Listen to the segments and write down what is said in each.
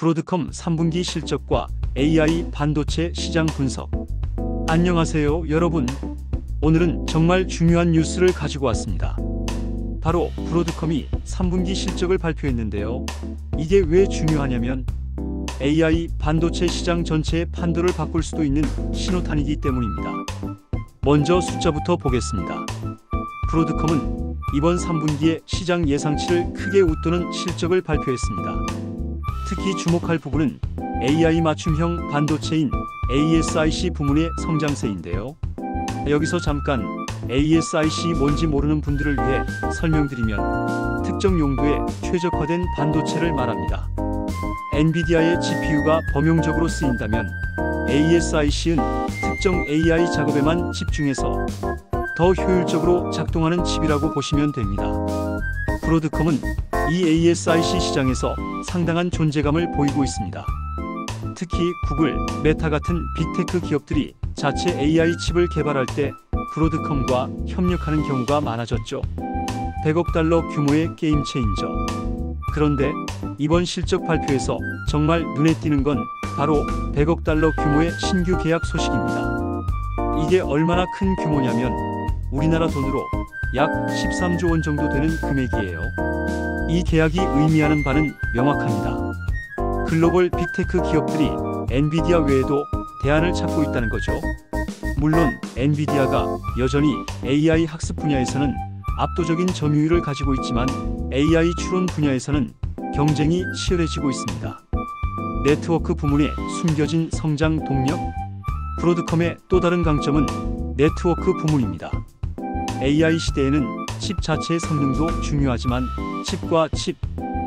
브로드컴 3분기 실적과 AI 반도체 시장 분석. 안녕하세요 여러분. 오늘은 정말 중요한 뉴스를 가지고 왔습니다. 바로 브로드컴이 3분기 실적을 발표했는데요. 이게 왜 중요하냐면 AI 반도체 시장 전체의 판도를 바꿀 수도 있는 신호탄이기 때문입니다. 먼저 숫자부터 보겠습니다. 브로드컴은 이번 3분기에 시장 예상치를 크게 웃도는 실적을 발표했습니다. 특히 주목할 부분은 AI 맞춤형 반도체인 ASIC 부문의 성장세인데요. 여기서 잠깐 ASIC 뭔지 모르는 분들을 위해 설명드리면 특정 용도에 최적화된 반도체를 말합니다. 엔비디아의 GPU가 범용적으로 쓰인다면 ASIC은 특정 AI 작업에만 집중해서 더 효율적으로 작동하는 칩이라고 보시면 됩니다. 브로드컴은 이 ASIC 시장에서 상당한 존재감을 보이고 있습니다. 특히 구글, 메타 같은 빅테크 기업들이 자체 AI 칩을 개발할 때 브로드컴과 협력하는 경우가 많아졌죠. 100억 달러 규모의 게임 체인저. 그런데 이번 실적 발표에서 정말 눈에 띄는 건 바로 100억 달러 규모의 신규 계약 소식입니다. 이게 얼마나 큰 규모냐면 우리나라 돈으로 약 13조 원 정도 되는 금액이에요. 이 계약이 의미하는 바는 명확합니다. 글로벌 빅테크 기업들이 엔비디아 외에도 대안을 찾고 있다는 거죠. 물론 엔비디아가 여전히 AI 학습 분야에서는 압도적인 점유율을 가지고 있지만 AI 추론 분야에서는 경쟁이 치열해지고 있습니다. 네트워크 부문의 숨겨진 성장 동력? 브로드컴의 또 다른 강점은 네트워크 부문입니다. AI 시대에는 칩 자체의 성능도 중요하지만 칩과 칩,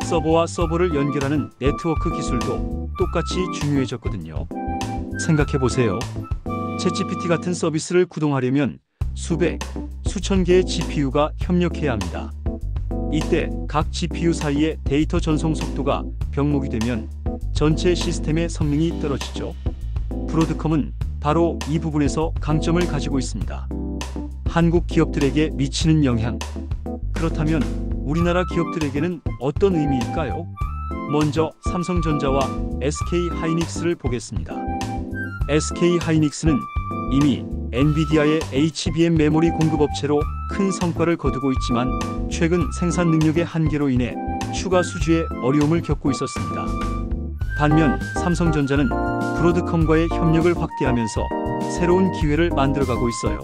서버와 서버를 연결하는 네트워크 기술도 똑같이 중요해졌거든요. 생각해보세요. 챗GPT 같은 서비스를 구동하려면 수백, 수천 개의 GPU가 협력해야 합니다. 이때 각 GPU 사이의 데이터 전송 속도가 병목이 되면 전체 시스템의 성능이 떨어지죠. 브로드컴은 바로 이 부분에서 강점을 가지고 있습니다. 한국 기업들에게 미치는 영향. 그렇다면 우리나라 기업들에게는 어떤 의미일까요? 먼저 삼성전자와 SK하이닉스를 보겠습니다. SK하이닉스는 이미 엔비디아의 HBM 메모리 공급업체로 큰 성과를 거두고 있지만 최근 생산 능력의 한계로 인해 추가 수주에 어려움을 겪고 있었습니다. 반면 삼성전자는 브로드컴과의 협력을 확대하면서 새로운 기회를 만들어가고 있어요.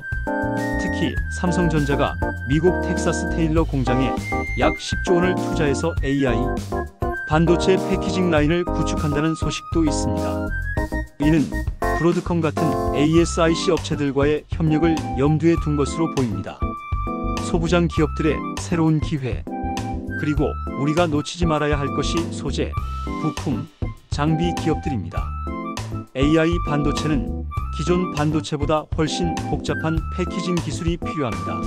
특히 삼성전자가 미국 텍사스 테일러 공장에 약 10조 원을 투자해서 AI 반도체 패키징 라인을 구축한다는 소식도 있습니다. 이는 브로드컴 같은 ASIC 업체들과의 협력을 염두에 둔 것으로 보입니다. 소부장 기업들의 새로운 기회. 그리고 우리가 놓치지 말아야 할 것이 소재, 부품, 장비 기업들입니다. AI 반도체는 기존 반도체보다 훨씬 복잡한 패키징 기술이 필요합니다.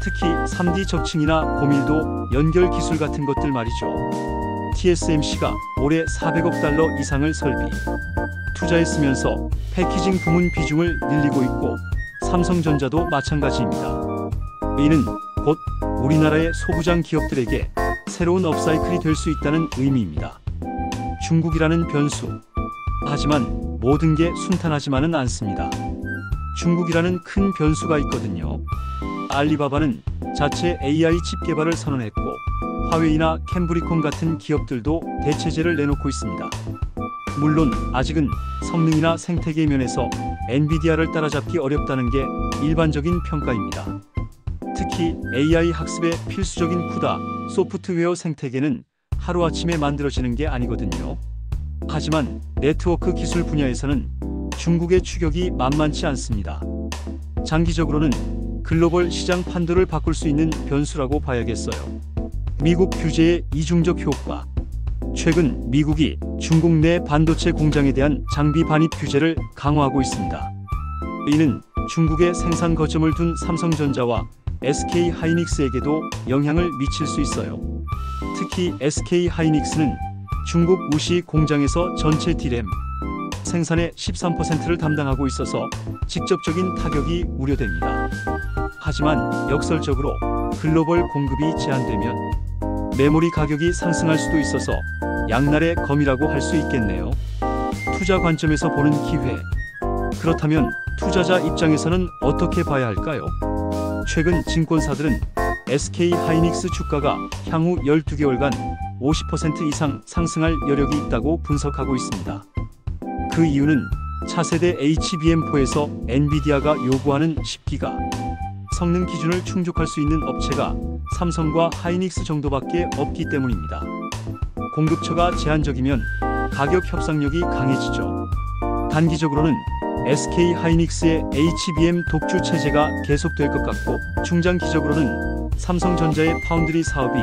특히 3D 적층이나 고밀도 연결 기술 같은 것들 말이죠. TSMC가 올해 400억 달러 이상을 설비, 투자했으면서 패키징 부문 비중을 늘리고 있고 삼성전자도 마찬가지입니다. 이는 곧 우리나라의 소부장 기업들에게 새로운 업사이클이 될 수 있다는 의미입니다. 중국이라는 변수. 하지만 모든 게 순탄하지만은 않습니다. 중국이라는 큰 변수가 있거든요. 알리바바는 자체 AI 칩 개발을 선언했고 화웨이나 캠브리콘 같은 기업들도 대체제를 내놓고 있습니다. 물론 아직은 성능이나 생태계 면에서 엔비디아를 따라잡기 어렵다는 게 일반적인 평가입니다. 특히 AI 학습의 필수적인 CUDA, 소프트웨어 생태계는 하루아침에 만들어지는 게 아니거든요. 하지만 네트워크 기술 분야에서는 중국의 추격이 만만치 않습니다. 장기적으로는 글로벌 시장 판도를 바꿀 수 있는 변수라고 봐야겠어요. 미국 규제의 이중적 효과. 최근 미국이 중국 내 반도체 공장에 대한 장비 반입 규제를 강화하고 있습니다. 이는 중국에 생산 거점을 둔 삼성전자와 SK하이닉스에게도 영향을 미칠 수 있어요. 특히 SK하이닉스는 중국 우시 공장에서 전체 D램 생산의 13%를 담당하고 있어서 직접적인 타격이 우려됩니다. 하지만 역설적으로 글로벌 공급이 제한되면 메모리 가격이 상승할 수도 있어서 양날의 검이라고 할 수 있겠네요. 투자 관점에서 보는 기회. 그렇다면 투자자 입장에서는 어떻게 봐야 할까요? 최근 증권사들은 SK 하이닉스 주가가 향후 12개월간 50% 이상 상승할 여력이 있다고 분석하고 있습니다. 그 이유는 차세대 HBM4에서 엔비디아가 요구하는 10기가 성능 기준을 충족할 수 있는 업체가 삼성과 하이닉스 정도밖에 없기 때문입니다. 공급처가 제한적이면 가격 협상력이 강해지죠. 단기적으로는 SK 하이닉스의 HBM 독주 체제가 계속될 것 같고, 중장기적으로는 삼성전자의 파운드리 사업이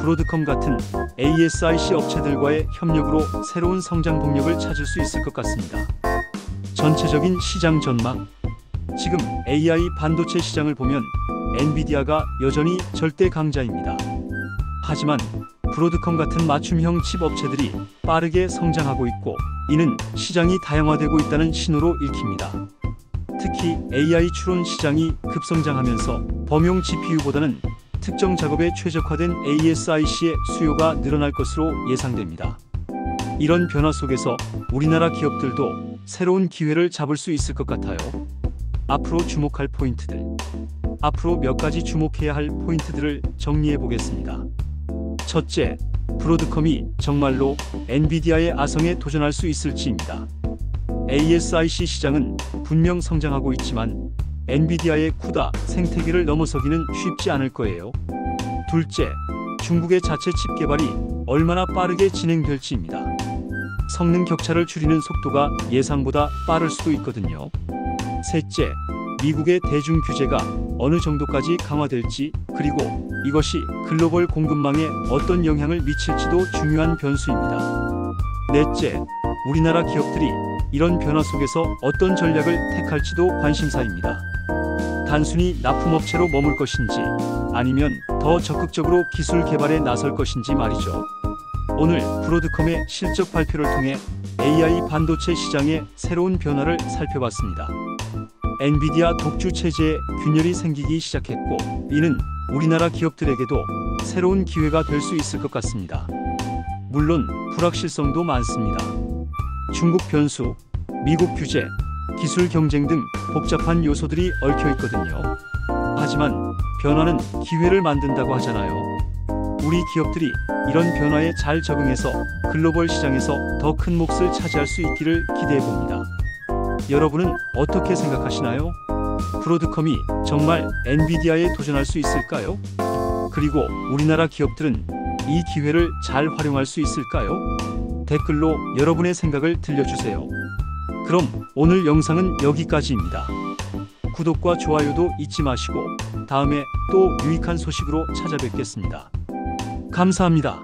브로드컴 같은 ASIC 업체들과의 협력으로 새로운 성장 동력을 찾을 수 있을 것 같습니다. 전체적인 시장 전망. 지금 AI 반도체 시장을 보면 엔비디아가 여전히 절대 강자입니다. 하지만 브로드컴 같은 맞춤형 칩 업체들이 빠르게 성장하고 있고, 이는 시장이 다양화되고 있다는 신호로 읽힙니다. 특히 AI 추론 시장이 급성장하면서 범용 GPU보다는 특정 작업에 최적화된 ASIC의 수요가 늘어날 것으로 예상됩니다. 이런 변화 속에서 우리나라 기업들도 새로운 기회를 잡을 수 있을 것 같아요. 앞으로 주목할 포인트들. 앞으로 몇 가지 주목해야 할 포인트들을 정리해 보겠습니다. 첫째, 브로드컴이 정말로 엔비디아의 아성에 도전할 수 있을지입니다. ASIC 시장은 분명 성장하고 있지만 엔비디아의 쿠다 생태계를 넘어서기는 쉽지 않을 거예요. 둘째, 중국의 자체 칩 개발이 얼마나 빠르게 진행될지입니다. 성능 격차를 줄이는 속도가 예상보다 빠를 수도 있거든요. 셋째, 미국의 대중 규제가 어느 정도까지 강화될지, 그리고 이것이 글로벌 공급망에 어떤 영향을 미칠지도 중요한 변수입니다. 넷째, 우리나라 기업들이 이런 변화 속에서 어떤 전략을 택할지도 관심사입니다. 단순히 납품업체로 머물 것인지, 아니면 더 적극적으로 기술 개발에 나설 것인지 말이죠. 오늘 브로드컴의 실적 발표를 통해 AI 반도체 시장의 새로운 변화를 살펴봤습니다. 엔비디아 독주 체제에 균열이 생기기 시작했고, 이는 우리나라 기업들에게도 새로운 기회가 될 수 있을 것 같습니다. 물론 불확실성도 많습니다. 중국 변수, 미국 규제, 기술 경쟁 등 복잡한 요소들이 얽혀 있거든요. 하지만 변화는 기회를 만든다고 하잖아요. 우리 기업들이 이런 변화에 잘 적응해서 글로벌 시장에서 더 큰 몫을 차지할 수 있기를 기대해 봅니다. 여러분은 어떻게 생각하시나요? 브로드컴이 정말 엔비디아에 도전할 수 있을까요? 그리고 우리나라 기업들은 이 기회를 잘 활용할 수 있을까요? 댓글로 여러분의 생각을 들려주세요. 그럼 오늘 영상은 여기까지입니다. 구독과 좋아요도 잊지 마시고 다음에 또 유익한 소식으로 찾아뵙겠습니다. 감사합니다.